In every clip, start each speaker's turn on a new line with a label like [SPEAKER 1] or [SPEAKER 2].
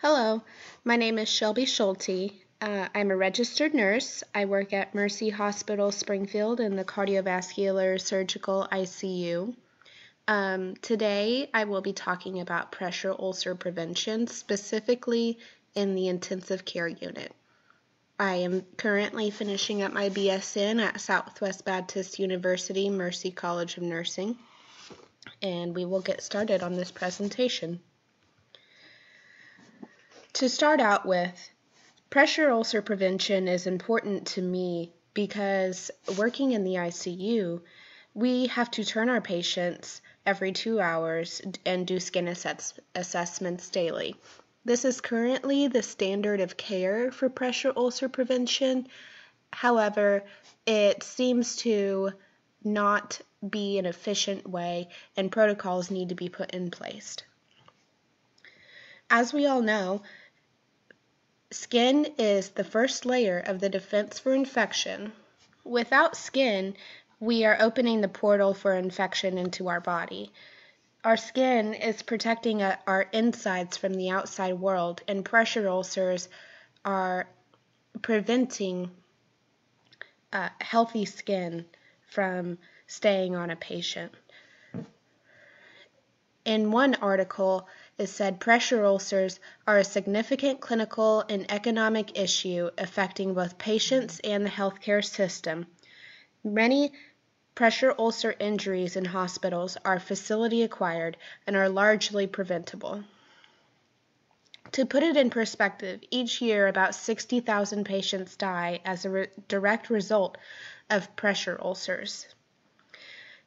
[SPEAKER 1] Hello, my name is Shelby Schulte. I'm a registered nurse. I work at Mercy Hospital Springfield in the cardiovascular surgical ICU. Today I will be talking about pressure ulcer prevention, specifically in the intensive care unit. I am currently finishing up my BSN at Southwest Baptist University Mercy College of Nursing, and we will get started on this presentation. To start out with, pressure ulcer prevention is important to me because working in the ICU, we have to turn our patients every 2 hours and do skin assessments daily. This is currently the standard of care for pressure ulcer prevention. However, it seems to not be an efficient way, and protocols need to be put in place. As we all know, skin is the first layer of the defense for infection. Without skin, we are opening the portal for infection into our body. Our skin is protecting our insides from the outside world, and pressure ulcers are preventing healthy skin from staying on a patient. In one article, it said pressure ulcers are a significant clinical and economic issue affecting both patients and the healthcare system. Many pressure ulcer injuries in hospitals are facility acquired and are largely preventable. To put it in perspective, each year about 60,000 patients die as a direct result of pressure ulcers.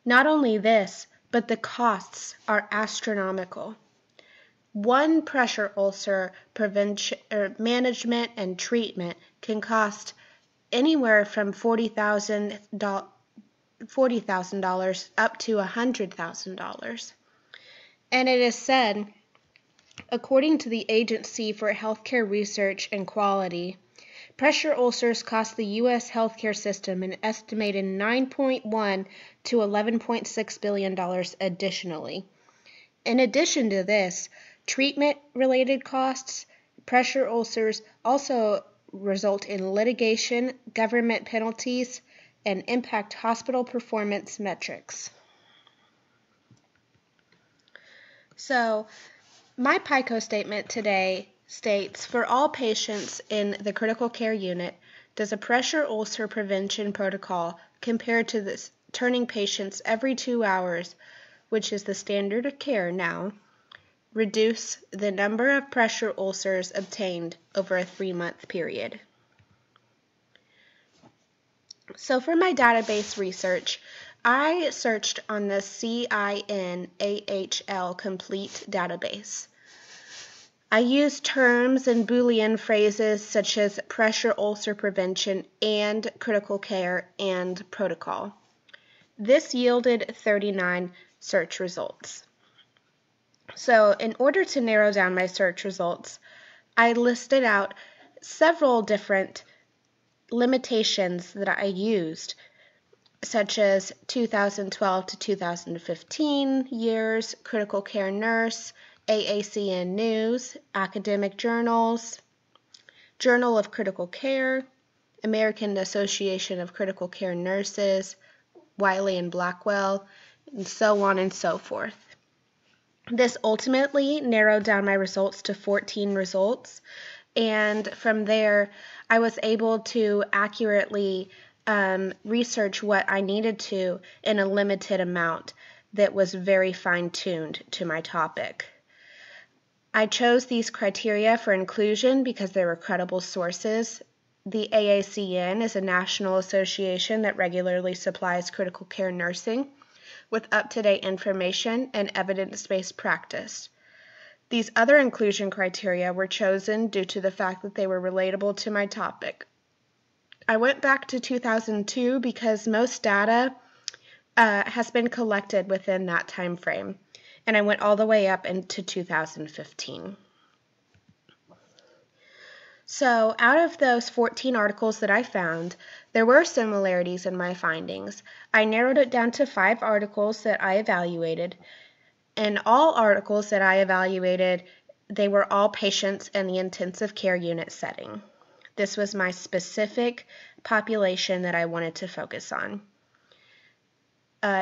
[SPEAKER 1] Not only this, but the costs are astronomical. One pressure ulcer prevention management and treatment can cost anywhere from $40,000 up to $100,000. And it is said, according to the Agency for Healthcare Research and Quality, pressure ulcers cost the U.S. healthcare system an estimated $9.1 to $11.6 billion additionally. In addition to this, treatment-related costs, pressure ulcers also result in litigation, government penalties, and impact hospital performance metrics. So, my PICO statement today states, for all patients in the critical care unit, does a pressure ulcer prevention protocol compared to this turning patients every 2 hours, which is the standard of care now, reduce the number of pressure ulcers obtained over a 3-month period? So for my database research, I searched on the CIN-AHL Complete database. I used terms and Boolean phrases such as pressure ulcer prevention and critical care and protocol. This yielded 39 search results. So in order to narrow down my search results, I listed out several different limitations that I used, such as 2012 to 2015 years, critical care nurse, AACN News, academic journals, Journal of Critical Care, American Association of Critical Care Nurses, Wiley and Blackwell, and so on and so forth. This ultimately narrowed down my results to 14 results, and from there I was able to accurately research what I needed to in a limited amount that was very fine-tuned to my topic. I chose these criteria for inclusion because they were credible sources. The AACN is a national association that regularly supplies critical care nursing with up-to-date information and evidence-based practice. These other inclusion criteria were chosen due to the fact that they were relatable to my topic. I went back to 2002 because most data has been collected within that time frame, and I went all the way up into 2015. So out of those 14 articles that I found, there were similarities in my findings. I narrowed it down to 5 articles that I evaluated, and all articles that I evaluated they were all patients in the intensive care unit setting. This was my specific population that I wanted to focus on.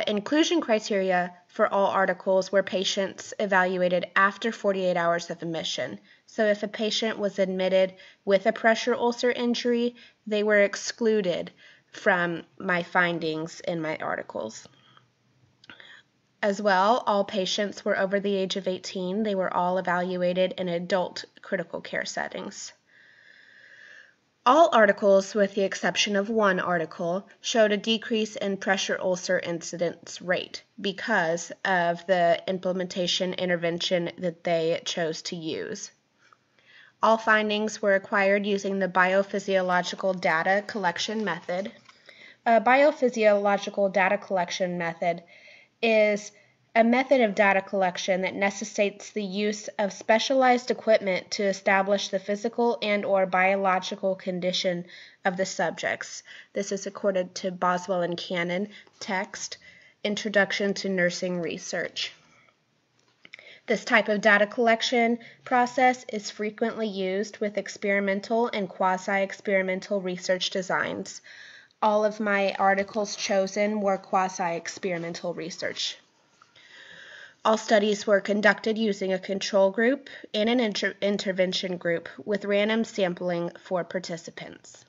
[SPEAKER 1] Inclusion criteria for all articles were patients evaluated after 48 hours of admission. So if a patient was admitted with a pressure ulcer injury, they were excluded from my findings in my articles. As well, all patients were over the age of 18. They were all evaluated in adult critical care settings. All articles, with the exception of one article, showed a decrease in pressure ulcer incidence rate because of the implementation intervention that they chose to use. All findings were acquired using the biophysiological data collection method. A biophysiological data collection method is a method of data collection that necessitates the use of specialized equipment to establish the physical and/or biological condition of the subjects. This is according to Boswell and Cannon text, Introduction to Nursing Research. This type of data collection process is frequently used with experimental and quasi-experimental research designs. All of my articles chosen were quasi-experimental research. All studies were conducted using a control group and an intervention group with random sampling for participants.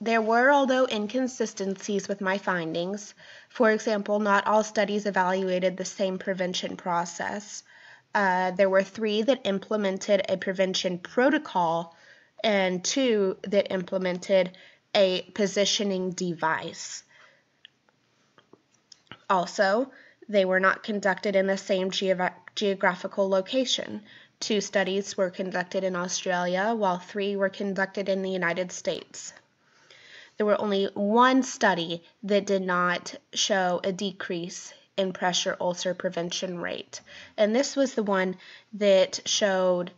[SPEAKER 1] There were, although, inconsistencies with my findings. For example, not all studies evaluated the same prevention process. There were 3 that implemented a prevention protocol and 2 that implemented a positioning device. Also, they were not conducted in the same geographical location. 2 studies were conducted in Australia, while 3 were conducted in the United States. There were only 1 study that did not show a decrease in pressure ulcer prevention rate, and this was the one that showed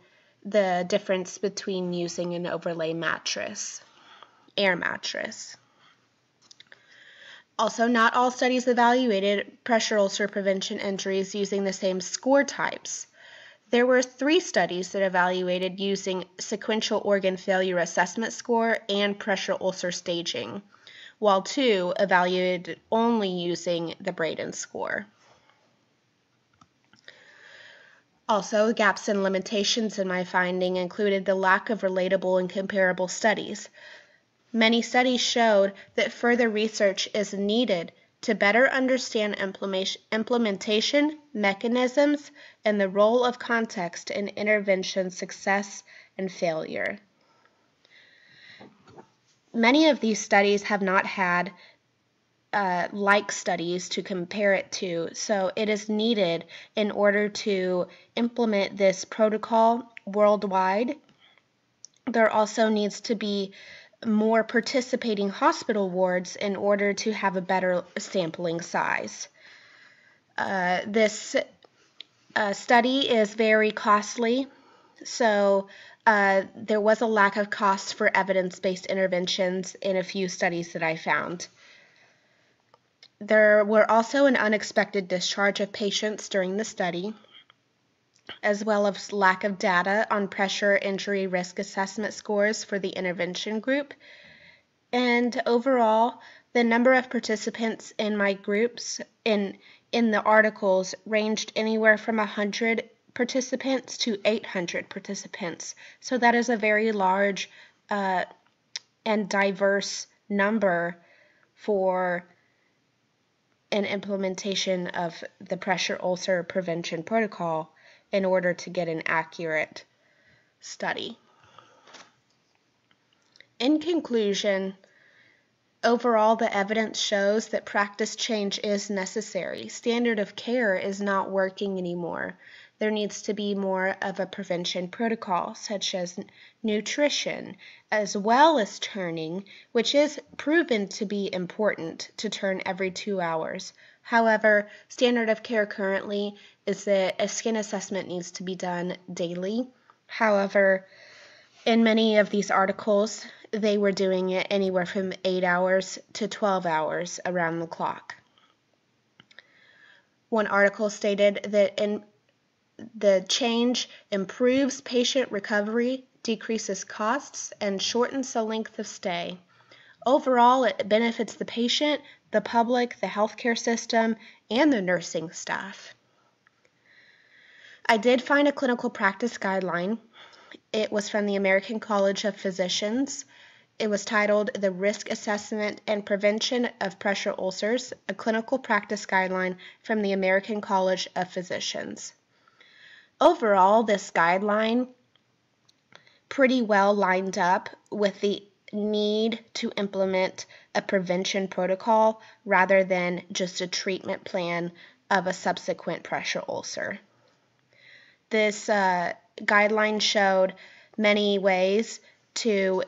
[SPEAKER 1] the difference between using an overlay mattress, air mattress. Also, not all studies evaluated pressure ulcer prevention injuries using the same score types. There were 3 studies that evaluated using sequential organ failure assessment score and pressure ulcer staging, while 2 evaluated only using the Braden score. Also, gaps and limitations in my finding included the lack of relatable and comparable studies. Many studies showed that further research is needed to better understand implementation mechanisms and the role of context in intervention success and failure. Many of these studies have not had like studies to compare it to, so it is needed in order to implement this protocol worldwide. There also needs to be more participating hospital wards in order to have a better sampling size. This study is very costly, so there was a lack of cost for evidence-based interventions in a few studies that I found. There were also an unexpected discharge of patients during the study, as well as lack of data on pressure injury risk assessment scores for the intervention group. And overall, the number of participants in my groups in the articles ranged anywhere from 100 participants to 800 participants. So that is a very large and diverse number for an implementation of the pressure ulcer prevention protocol in order to get an accurate study. In conclusion, overall, the evidence shows that practice change is necessary. Standard of care is not working anymore. There needs to be more of a prevention protocol, such as nutrition, as well as turning, which is proven to be important to turn every 2 hours. However, standard of care currently is that a skin assessment needs to be done daily. However, in many of these articles, they were doing it anywhere from 8 hours to 12 hours around the clock. One article stated The change improves patient recovery, decreases costs, and shortens the length of stay. Overall, it benefits the patient, the public, the healthcare system, and the nursing staff. I did find a clinical practice guideline. It was from the American College of Physicians. It was titled The Risk Assessment and Prevention of Pressure Ulcers, a Clinical Practice Guideline from the American College of Physicians. Overall, this guideline pretty well lined up with the need to implement a prevention protocol rather than just a treatment plan of a subsequent pressure ulcer. This guideline showed many ways to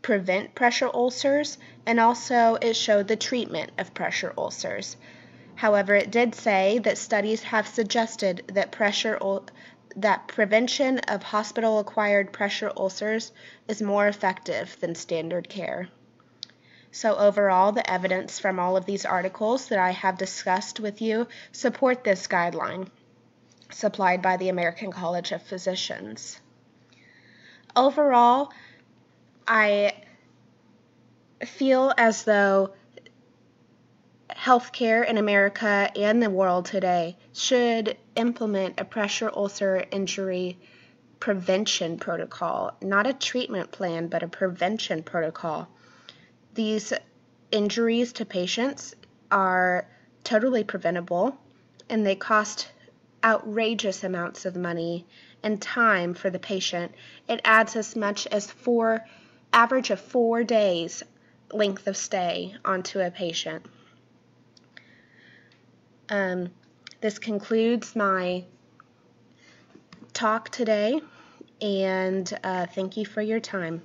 [SPEAKER 1] prevent pressure ulcers, and also it showed the treatment of pressure ulcers. However, it did say that studies have suggested that prevention of hospital-acquired pressure ulcers is more effective than standard care. So overall, the evidence from all of these articles that I have discussed with you support this guideline supplied by the American College of Physicians. Overall, I feel as though healthcare in America and the world today should implement a pressure ulcer injury prevention protocol, not a treatment plan, but a prevention protocol. These injuries to patients are totally preventable, and they cost outrageous amounts of money and time for the patient. It adds as much as average of 4 days length of stay onto a patient. This concludes my talk today, and thank you for your time.